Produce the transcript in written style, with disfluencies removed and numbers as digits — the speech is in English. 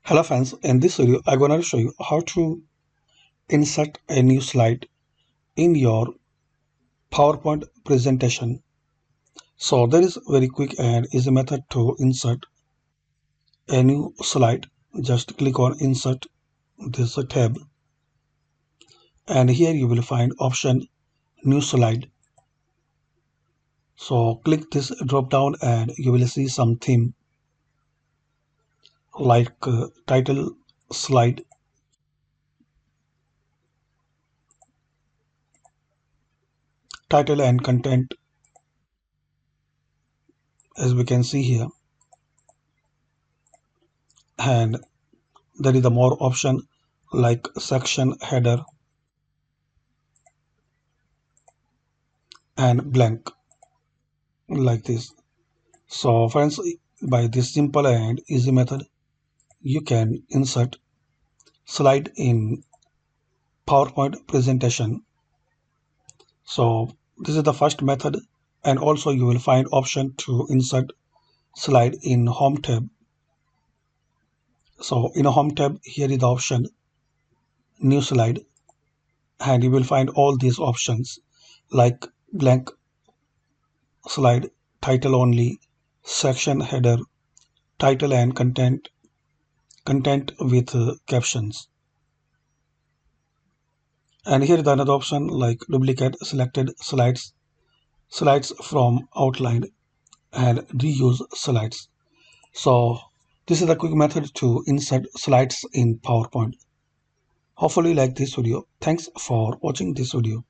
Hello friends, in this video I'm going to show you how to insert a new slide in your PowerPoint presentation. So there is a very quick and easy method to insert a new slide. Just click on insert this tab and here you will find option new slide. So click this drop down and you will see some theme like title, slide, title and content as we can see here, and there is a more option like section, header and blank like this. So friends, by this simple and easy method you can insert slide in PowerPoint presentation. So this is the first method, and also you will find option to insert slide in home tab. So in a home tab here is the option new slide and you will find all these options like blank slide, title only, section, header, title and content with captions. And here is another option like duplicate selected slides from outline and reuse slides. So this is a quick method to insert slides in PowerPoint. Hopefully you like this video. Thanks for watching this video.